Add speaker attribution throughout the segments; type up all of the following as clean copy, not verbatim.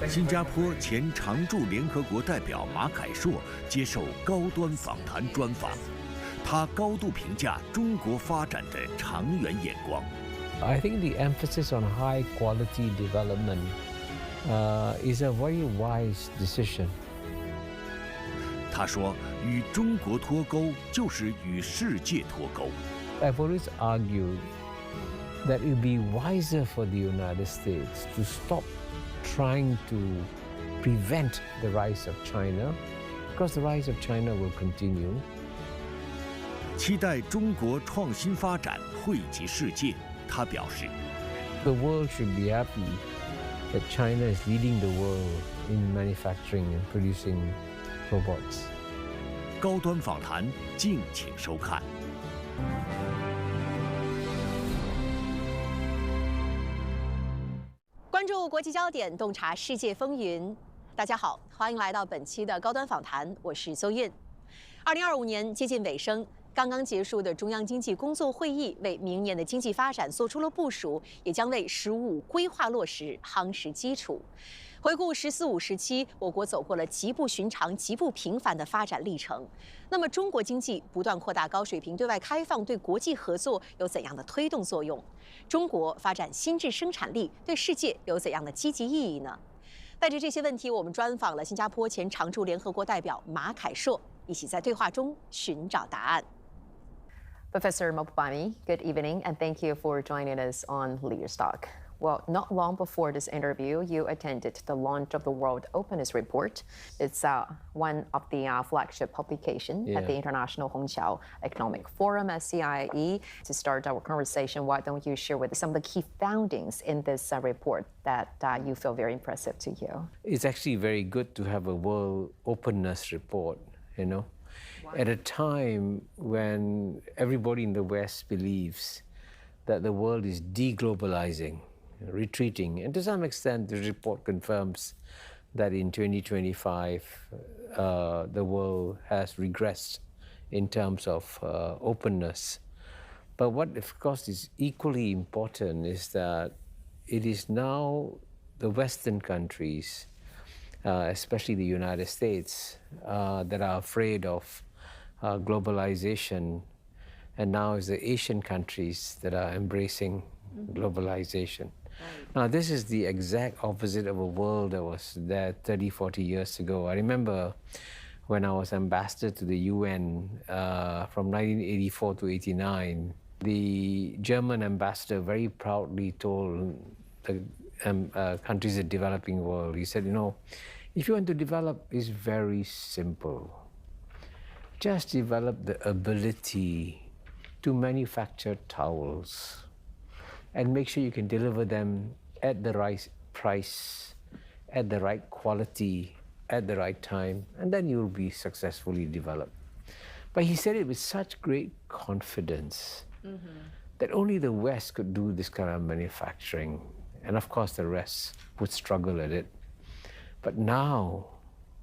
Speaker 1: 新加坡前常驻联合国代表马凯硕接受高端访谈专访，他高度评价中国发展的长远眼光。
Speaker 2: I think the emphasis on high quality development is a very wise decision.
Speaker 1: 他说：“与中国脱钩就是与世界脱钩。”
Speaker 2: I've always argued that it would be wiser for the United States to stop trying to prevent the rise of China, because the rise of China will continue.
Speaker 1: 期待中国创新发展惠及世界，他表示
Speaker 2: The world should be happy that China is leading the world in manufacturing and producing robots.
Speaker 1: 高端访谈，敬请收看。
Speaker 3: 关注国际焦点，洞察世界风云。大家好，欢迎来到本期的高端访谈，我是邹韵。2025年接近尾声，刚刚结束的中央经济工作会议为明年的经济发展做出了部署，也将为“15规划落实夯实基础。回顾“十四五”时期，我国走过了极不寻常、极不平凡的发展历程。那么，中国经济不断扩大高水平对外开放，对国际合作有怎样的推动作用？中国发展新质生产力对世界有怎样的积极意义呢？带着这些问题，我们专访了新加坡前常驻联合国代表马凯硕，一起在对话中寻找答案。
Speaker 4: Professor Mopbami, good evening, and thank you for joining us on Leaders Talk. Well, not long before this interview, you attended the launch of the World Openness Report. It's one of the flagship publications at the International Hongqiao Economic Forum at CIE. To start our conversation, why don't you share with us some of the key findings in this report that you feel very impressive to you?
Speaker 2: It's actually very good to have a World Openness Report, you know, at a time when everybody in the West believes that the world is deglobalizing, retreating. And to some extent, the report confirms that in 2025, the world has regressed in terms of openness. But what, of course, is equally important is that it is now the Western countries, especially the United States, that are afraid of globalization. And now it's the Asian countries that are embracing globalization. Now, this is the exact opposite of a world that was there 30, 40 years ago. I remember when I was ambassador to the UN from 1984 to 89, the German ambassador very proudly told the countries of the developing world, he said, you know, if you want to develop, it's very simple. Just develop the ability to manufacture towels and make sure you can deliver them at the right price, at the right quality, at the right time, and then you'll be successfully developed. But he said it with such great confidence that only the West could do this kind of manufacturing. And of course, the rest would struggle at it. But now,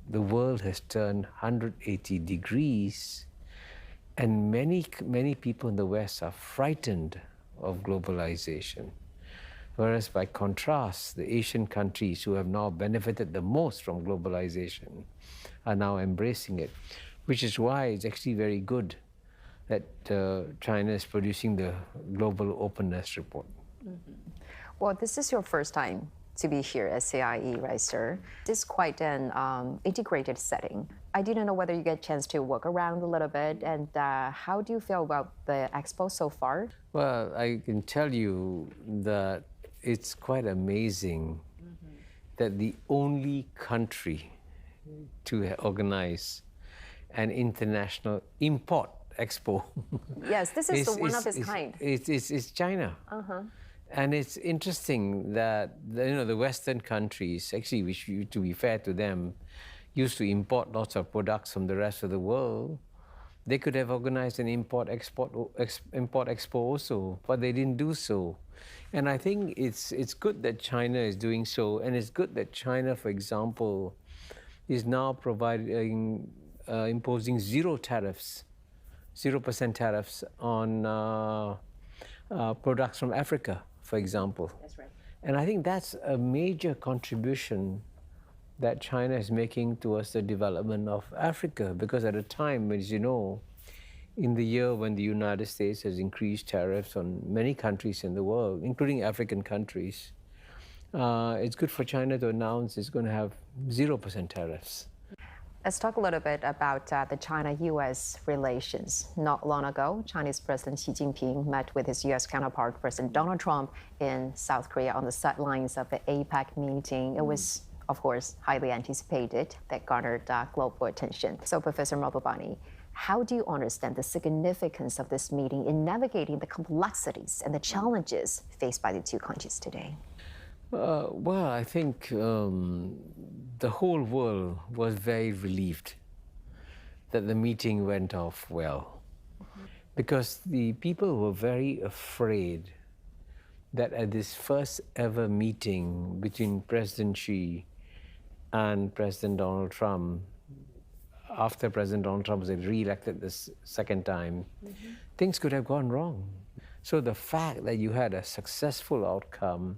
Speaker 2: the world has turned 180 degrees, and many people in the West are frightened of globalization. Whereas by contrast, the Asian countries who have now benefited the most from globalization are now embracing it, which is why it's actually very good that China is producing the Global Openness Report.
Speaker 4: Well, this is your first time to be here at CIE, right, sir? This is quite an integrated setting. I didn't know whether you get a chance to walk around a little bit, and how do you feel about the expo so far?
Speaker 2: Well, I can tell you that it's quite amazing that the only country to organize an international import expo
Speaker 4: Yes, this is the one of its kind.
Speaker 2: It's China. And it's interesting that the Western countries, actually, which, to be fair to them, used to import lots of products from the rest of the world. They could have organized an import expo also, but they didn't do so. And I think it's good that China is doing so, and it's good that China, for example, is now imposing 0% tariffs on products from Africa, for example.
Speaker 4: That's right.
Speaker 2: And I think that's a major contribution that China is making towards the development of Africa, because at a time, as you know, in the year when the United States has increased tariffs on many countries in the world, including African countries, it's good for China to announce it's going to have 0% tariffs.
Speaker 4: Let's talk a little bit about the China-U.S. relations. Not long ago, Chinese President Xi Jinping met with his U.S. counterpart, President Donald Trump, in South Korea on the sidelines of the APEC meeting. It was, of course, highly anticipated, that garnered global attention. So, Professor Mopobani, how do you understand the significance of this meeting in navigating the complexities and the challenges faced by the two countries today?
Speaker 2: Well, I think the whole world was very relieved that the meeting went off well, because the people were very afraid that at this first ever meeting between President Xi and President Donald Trump, after President Donald Trump was re-elected this second time, things could have gone wrong. So the fact that you had a successful outcome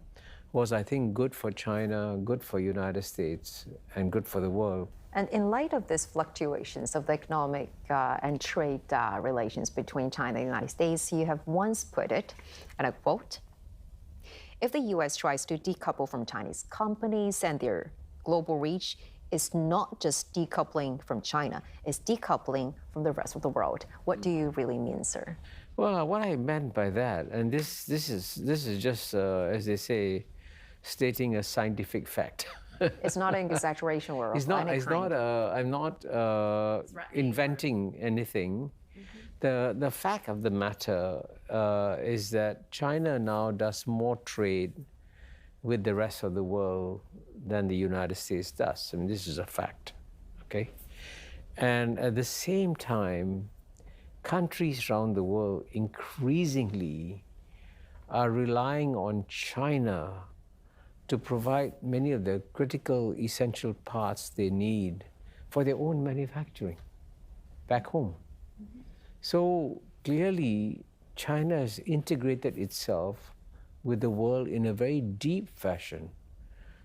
Speaker 2: was, I think, good for China, good for United States, and good for the world.
Speaker 4: And in light of these fluctuations of the economic and trade relations between China and the United States, you have once put it, and I quote, "If the U.S. tries to decouple from Chinese companies and their global reach, it's not just decoupling from China, it's decoupling from the rest of the world." What do you really mean, sir?
Speaker 2: Well, what I meant by that, and this is just, as they say, stating a scientific fact.
Speaker 4: It's not an exaggeration or
Speaker 2: it's not. I'm not inventing anything. The fact of the matter is that China now does more trade with the rest of the world than the United States does. I mean, this is a fact, okay? And at the same time, countries around the world increasingly are relying on China to provide many of the critical, essential parts they need for their own manufacturing back home. So clearly, China has integrated itself with the world in a very deep fashion.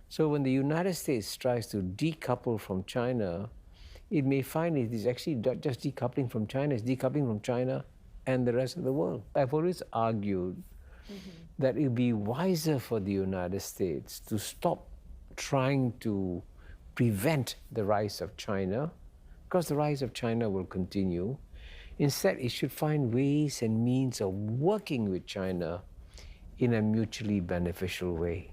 Speaker 2: So when the United States tries to decouple from China, it may find it is actually not just decoupling from China, it's decoupling from China and the rest of the world. I've always argued that it would be wiser for the United States to stop trying to prevent the rise of China, because the rise of China will continue. Instead, it should find ways and means of working with China in a mutually beneficial way.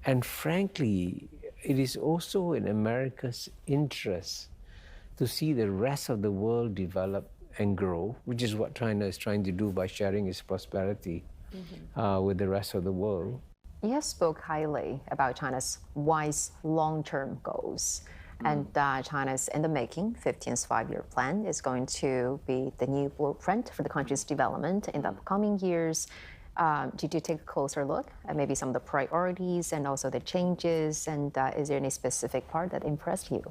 Speaker 2: And frankly, it is also in America's interest to see the rest of the world develop and grow, which is what China is trying to do by sharing its prosperity with the rest of the world.
Speaker 4: You have spoke highly about China's wise long-term goals. And China's in the making 15th five-year plan is going to be the new blueprint for the country's development in the upcoming years. Did you take a closer look at maybe some of the priorities and also the changes? And is there any specific part that impressed you?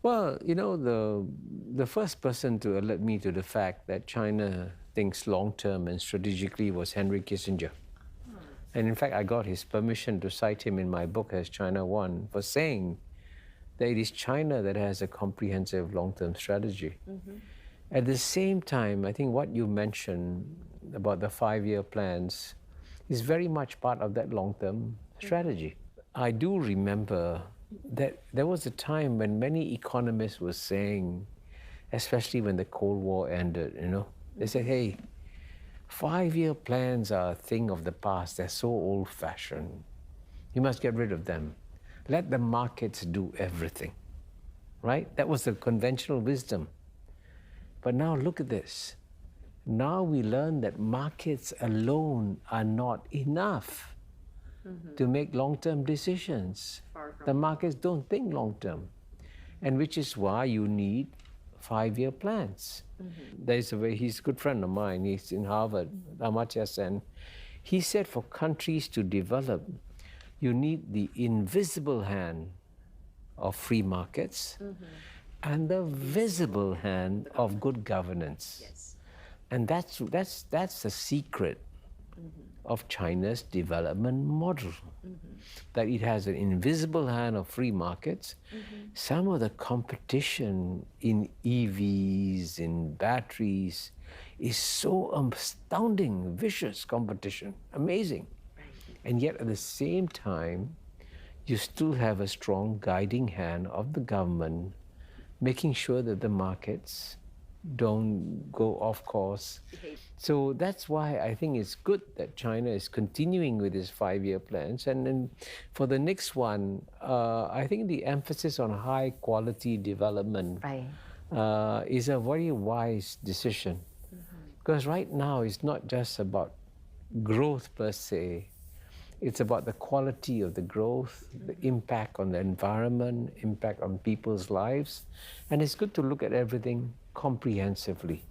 Speaker 2: Well, you know, the first person to alert me to the fact that China thinks long-term and strategically was Henry Kissinger. And in fact, I got his permission to cite him in my book as China One for saying that it is China that has a comprehensive long-term strategy. At the same time, I think what you mentioned about the five-year plans is very much part of that long-term strategy. I do remember that there was a time when many economists were saying, especially when the Cold War ended, you know, they said, hey, five-year plans are a thing of the past. They're so old-fashioned. You must get rid of them. Let the markets do everything, right? That was the conventional wisdom. But now look at this. Now we learn that markets alone are not enough to make long-term decisions. The markets don't think long-term, and which is why you need five-year plans. He's a good friend of mine. He's in Harvard, Amartya Sen. He said for countries to develop, you need the invisible hand of free markets and the visible hand of good governance. And that's the secret of China's development model. That it has an invisible hand of free markets. Some of the competition in EVs, in batteries, is so astounding, vicious competition, amazing. And yet at the same time, you still have a strong guiding hand of the government, making sure that the markets don't go off course. So that's why I think it's good that China is continuing with its 5-year plans. And then for the next one, I think the emphasis on high quality development is a very wise decision. Because right now it's not just about growth per se, it's about the quality of the growth, the impact on the environment, impact on people's lives. And it's good to look at everything comprehensively.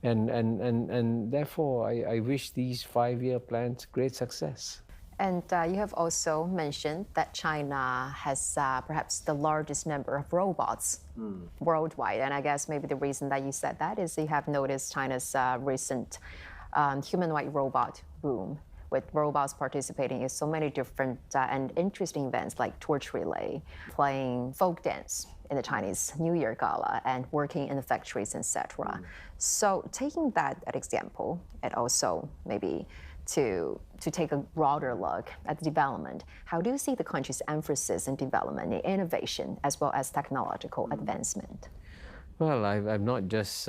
Speaker 2: And therefore, I wish these 5-year plans great success.
Speaker 4: And you have also mentioned that China has perhaps the largest number of robots worldwide. And I guess maybe the reason that you said that is you have noticed China's recent humanoid robot boom, with robots participating in so many different and interesting events like torch relay, playing folk dance in the Chinese New Year Gala, and working in the factories, etc. So taking that as example, and also maybe to take a broader look at the development, how do you see the country's emphasis in development, in innovation, as well as technological advancement?
Speaker 2: Well, I've not just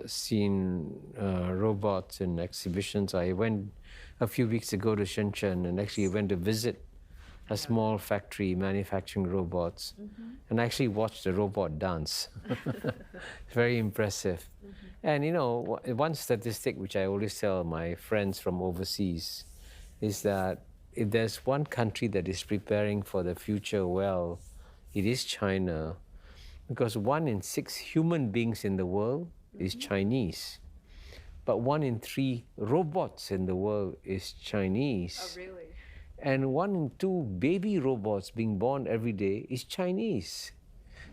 Speaker 2: seen robots in exhibitions. I went a few weeks ago to Shenzhen and actually went to visit a small factory manufacturing robots and actually watched a robot dance. It's very impressive. And you know, one statistic which I always tell my friends from overseas is that if there's one country that is preparing for the future well, it is China. Because 1 in 6 human beings in the world is Chinese. But 1 in 3 robots in the world is Chinese.
Speaker 3: Oh, really?
Speaker 2: And 1 in 2 baby robots being born every day is Chinese.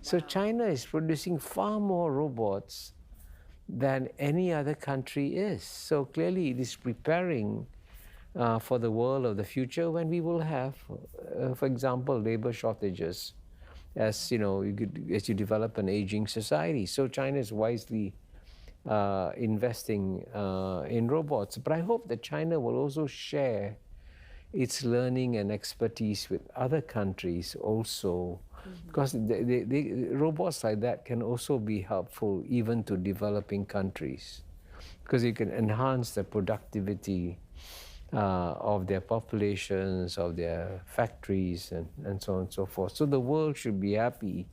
Speaker 2: So China is producing far more robots than any other country is. So clearly it is preparing for the world of the future when we will have, for example, labor shortages. As you know, as you develop an aging society. So China is wisely investing in robots. But I hope that China will also share its learning and expertise with other countries also. Because the robots like that can also be helpful even to developing countries. Because you can enhance the productivity of their populations, of their factories, and so on and so forth. So the world should be happy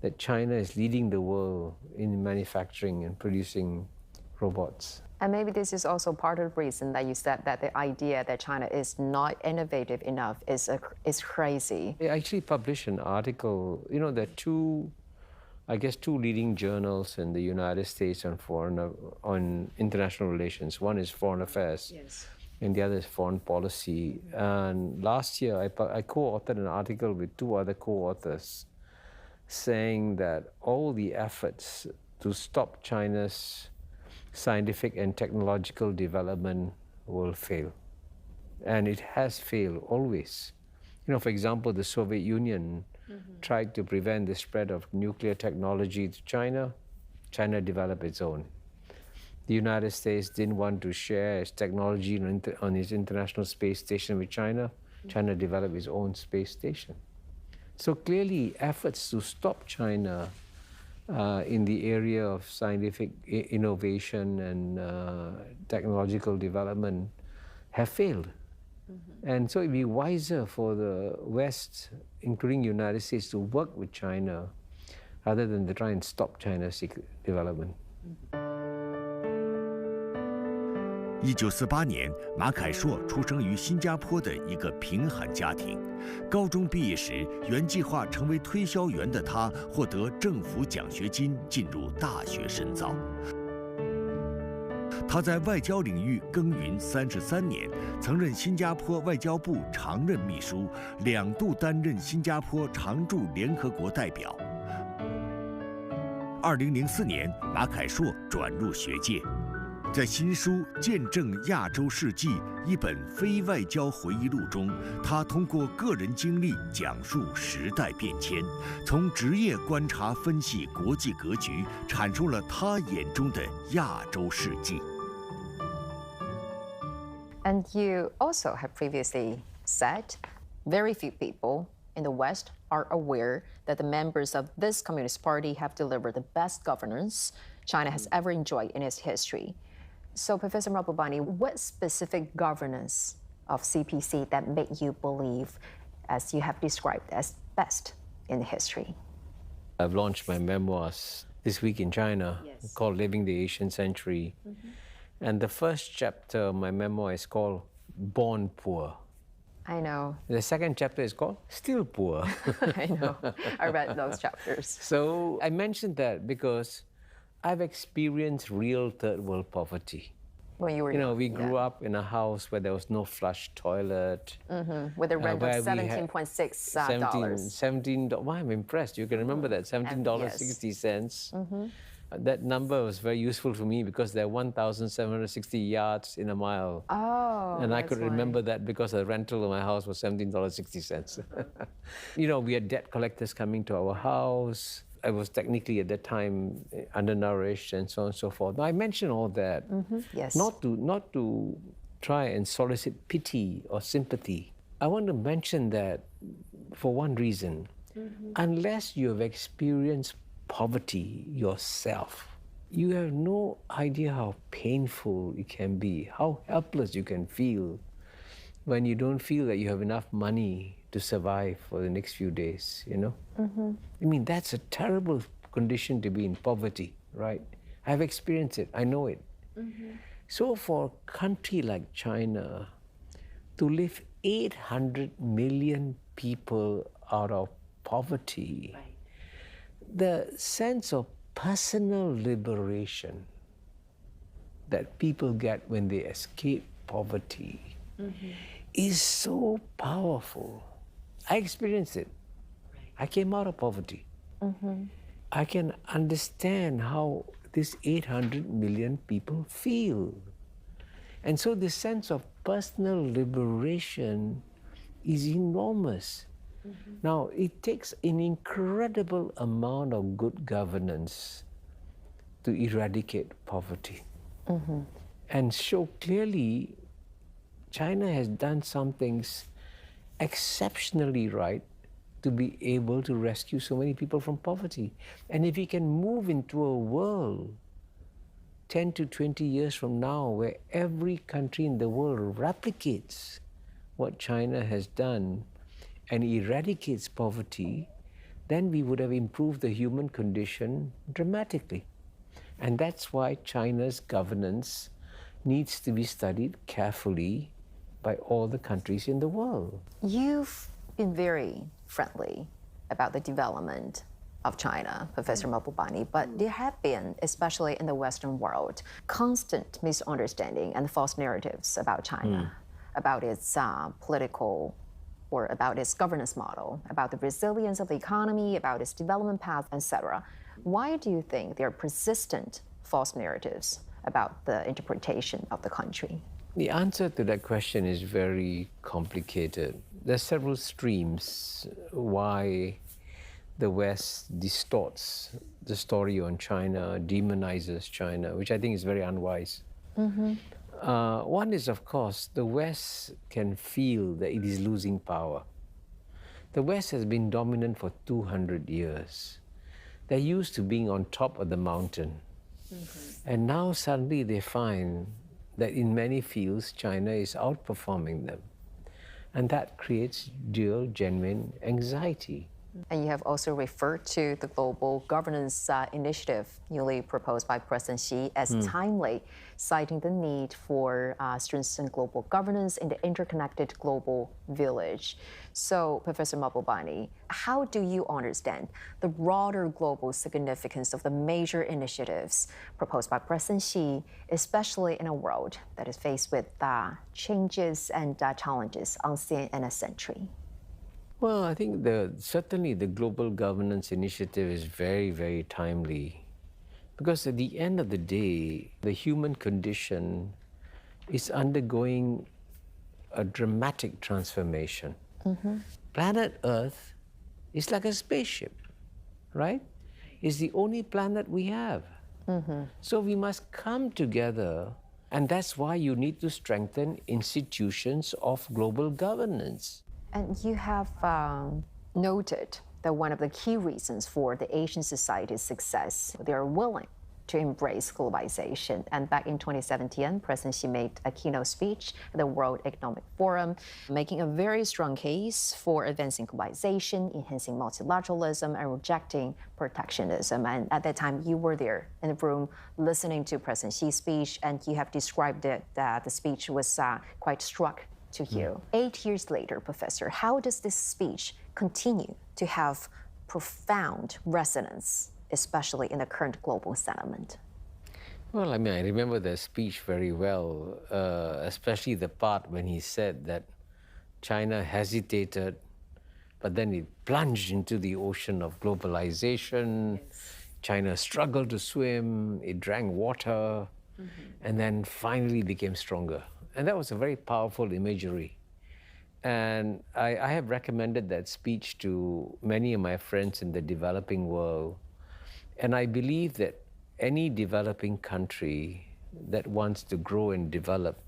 Speaker 2: that China is leading the world in manufacturing and producing robots.
Speaker 4: And maybe this is also part of the reason that you said that the idea that China is not innovative enough is crazy.
Speaker 2: I actually published an article. You know, there are two leading journals in the United States on international relations. One is Foreign Affairs.
Speaker 3: Yes.
Speaker 2: And the other is foreign policy. And last year, I co-authored an article with 2 other co-authors saying that all the efforts to stop China's scientific and technological development will fail. And it has failed always. You know, for example, the Soviet Union tried to prevent the spread of nuclear technology to China. China developed its own. The United States didn't want to share its technology on its International Space Station with China. China developed its own space station. So clearly, efforts to stop China in the area of scientific innovation and technological development have failed. And so it'd be wiser for the West, including the United States, to work with China rather than to try and stop China's development.
Speaker 1: 1948年，马凯硕出生于新加坡的一个贫寒家庭。高中毕业时，原计划成为推销员的他，获得政府奖学金，进入大学深造。他在外交领域耕耘33年，曾任新加坡外交部常任秘书，2度担任新加坡常驻联合国代表。2004年，马凯硕转入学界。在新书《见证亚洲世纪》一本非外交回忆录中，他通过个人经历讲述时代变迁，从职业观察分析国际格局，阐述了他眼中的亚洲世纪。
Speaker 4: And you also have previously said very few people in the West are aware that the members of this Communist Party have delivered the best governance China has ever enjoyed in its history. So, Professor Mabubani, what specific governance of CPC that made you believe, as you have described, as best in history?
Speaker 2: I've launched my memoirs this week in China called Living the Asian Century. And the first chapter of my memoir is called Born Poor.
Speaker 4: I know.
Speaker 2: The second chapter is called Still Poor.
Speaker 4: I know. I read those chapters.
Speaker 2: So I mentioned that because I've experienced real third world poverty.
Speaker 4: When you were
Speaker 2: we grew up in a house where there was no flush toilet.
Speaker 4: With a rent of $17.6.
Speaker 2: Wow, I'm impressed. You can remember that, $17.60. That number was very useful for me because there are 1,760 yards in a mile.
Speaker 4: Oh,
Speaker 2: and I could remember that because the rental of my house was $17.60. We had debt collectors coming to our house. I was technically at that time undernourished and so on and so forth. Now, I mention all that
Speaker 4: Yes.
Speaker 2: not to try and solicit pity or sympathy. I want to mention that for one reason. Unless you have experienced poverty yourself, you have no idea how painful it can be, how helpless you can feel when you don't feel that you have enough money to survive for the next few days, I mean, that's a terrible condition to be in poverty, right? I've experienced it, I know it. So for a country like China to lift 800 million people out of poverty, the sense of personal liberation that people get when they escape poverty is so powerful. I experienced it. I came out of poverty. I can understand how these 800 million people feel. And so this sense of personal liberation is enormous. Now, it takes an incredible amount of good governance to eradicate poverty. And so clearly, China has done some things exceptionally right to be able to rescue so many people from poverty. And if we can move into a world 10 to 20 years from now where every country in the world replicates what China has done and eradicates poverty, then we would have improved the human condition dramatically. And that's why China's governance needs to be studied carefully by all the countries in the world.
Speaker 4: You've been very friendly about the development of China, Professor Mabubani, but there have been, especially in the Western world, constant misunderstanding and false narratives about China, about its political or about its governance model, about the resilience of the economy, about its development path, etc. Why do you think there are persistent false narratives about the interpretation of the country?
Speaker 2: The answer to that question is very complicated. There are several streams why the West distorts the story on China, demonizes China, which I think is very unwise. One is, of course, the West can feel that it is losing power. The West has been dominant for 200 years. They're used to being on top of the mountain. And now suddenly they find that in many fields, China is outperforming them. And that creates real, genuine anxiety.
Speaker 4: And you have also referred to the global governance initiative newly proposed by President Xi as timely, citing the need for strengthened global governance in the interconnected global village. So, Professor Mabubani, how do you understand the broader global significance of the major initiatives proposed by President Xi, especially in a world that is faced with changes and challenges unseen in a century?
Speaker 2: Well, I think certainly the Global Governance Initiative is very, very timely Because at the end of the day, the human condition is undergoing a dramatic transformation. Planet Earth is like a spaceship, right? It's the only planet we have. So we must come together, and that's why you need to strengthen institutions of global governance.
Speaker 4: And you have noted that one of the key reasons for the Asian society's success, they are willing to embrace globalization. And back in 2017, President Xi made a keynote speech at the World Economic Forum, making a very strong case for advancing globalization, enhancing multilateralism, and rejecting protectionism. And at that time, you were there in the room listening to President Xi's speech, and you have described it that the speech was quite struck to you. 8 years later, Professor, how does this speech continue to have profound resonance, especially in the current global sentiment?
Speaker 2: Well, I mean, I remember the speech very well, especially the part when he said that China hesitated, but then it plunged into the ocean of globalization. China struggled to swim, it drank water, and then finally became stronger. And that was a very powerful imagery. And I have recommended that speech to many of my friends in the developing world. And I believe that any developing country that wants to grow and develop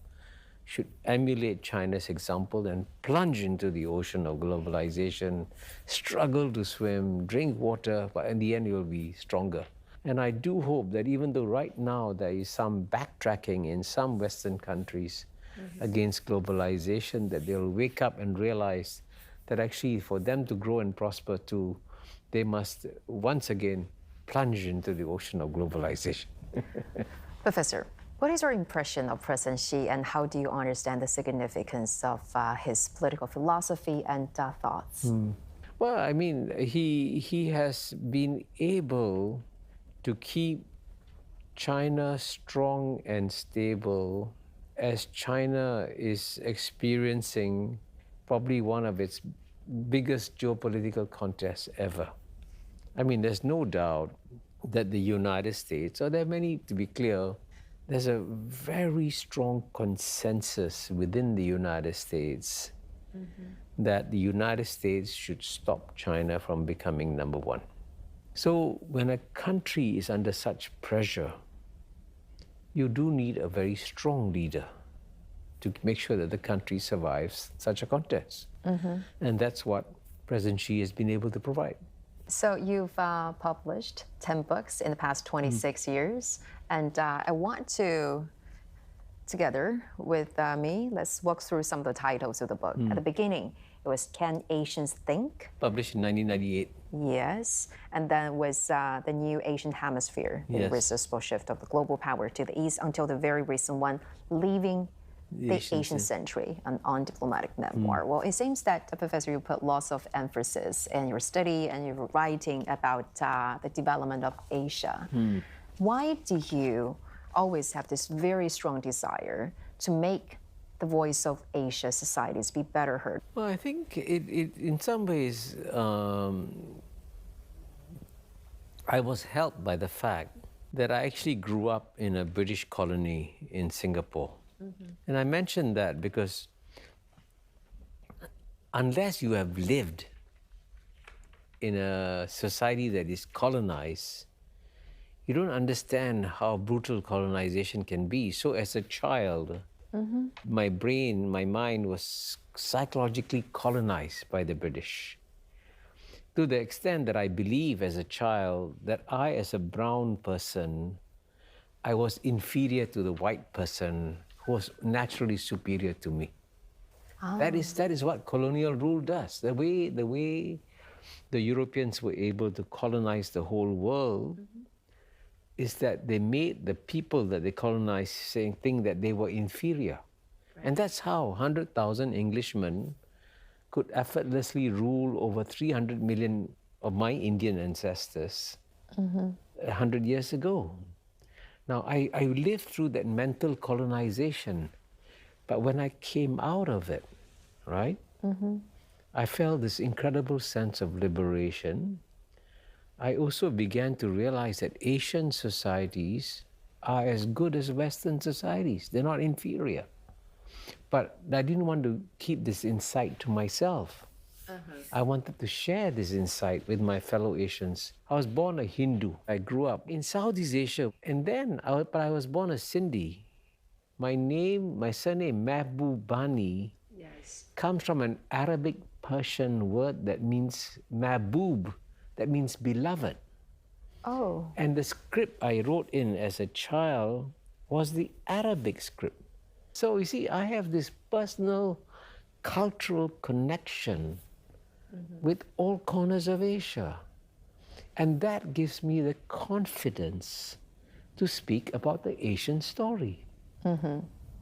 Speaker 2: should emulate China's example and plunge into the ocean of globalization, struggle to swim, drink water, but in the end you'll be stronger. And I do hope that even though right now there is some backtracking in some Western countries against globalization, that they'll wake up and realize that actually for them to grow and prosper too, they must once again plunge into the ocean of globalization.
Speaker 4: Professor, what is your impression of President Xi, and how do you understand the significance of his political philosophy and thoughts?
Speaker 2: Well, I mean, he has been able to keep China strong and stable as China is experiencing probably one of its biggest geopolitical contests ever. I mean, there's no doubt that the United States, or there are many, to be clear, there's a very strong consensus within the United States that the United States should stop China from becoming number one. So when a country is under such pressure, you do need a very strong leader to make sure that the country survives such a contest. And that's what President Xi has been able to provide.
Speaker 4: So you've published 10 books in the past 26 years, and I want to, together with me, let's walk through some of the titles of the book. At the beginning, it was Can Asians Think?
Speaker 2: Published in 1998.
Speaker 4: Yes, and then was the New Asian Hemisphere, the irresistible shift of the global power to the east, until the very recent one, Leaving the Asian Century, an undiplomatic memoir. Well, it seems that, Professor, you put lots of emphasis in your study and your writing about the development of Asia. Why do you always have this very strong desire to make the voice of Asia societies be better heard?
Speaker 2: Well, I think it in some ways, I was helped by the fact that I actually grew up in a British colony in Singapore. And I mention that because unless you have lived in a society that is colonized, you don't understand how brutal colonization can be. So as a child, my brain, my mind was psychologically colonized by the British, to the extent that I believe as a child that I, as a brown person, I was inferior to the white person who was naturally superior to me. That is what colonial rule does. The way the Europeans were able to colonize the whole world is that they made the people that they colonized think that they were inferior. And that's how 100,000 Englishmen could effortlessly rule over 300 million of my Indian ancestors 100 years ago. Now, I lived through that mental colonization, but when I came out of it, right, I felt this incredible sense of liberation. I also began to realize that Asian societies are as good as Western societies. They're not inferior. But I didn't want to keep this insight to myself. I wanted to share this insight with my fellow Asians. I was born a Hindu. I grew up in Southeast Asia. And then, I was born a Sindhi. My surname, Mahbubani, comes from an Arabic Persian word that means Mahbub, that means beloved.
Speaker 4: Oh.
Speaker 2: And the script I wrote in as a child was the Arabic script. So you see, I have this personal cultural connection with all corners of Asia. And that gives me the confidence to speak about the Asian story.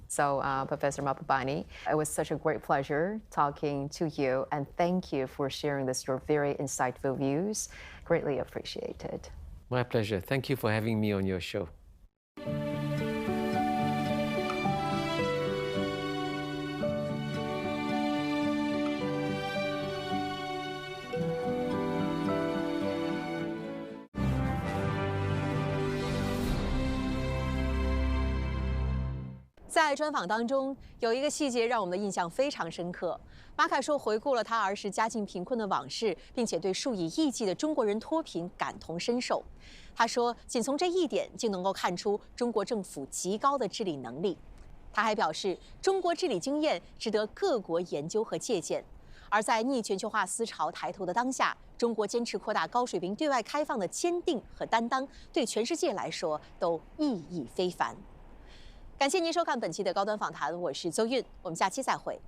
Speaker 4: So, Professor Mahbubani, it was such a great pleasure talking to you, and thank you for sharing your very insightful views. Greatly appreciated.
Speaker 2: My pleasure. Thank you for having me on your show.
Speaker 3: 在专访当中，有一个细节让我们的印象非常深刻。马凯硕回顾了他儿时家境贫困的往事，并且对数以亿计的中国人脱贫感同身受。他说，仅从这一点就能够看出中国政府极高的治理能力。他还表示，中国治理经验值得各国研究和借鉴。而在逆全球化思潮抬头的当下，中国坚持扩大高水平对外开放的坚定和担当，对全世界来说都意义非凡。感谢您收看本期的高端访谈，我是邹韵，我们下期再会。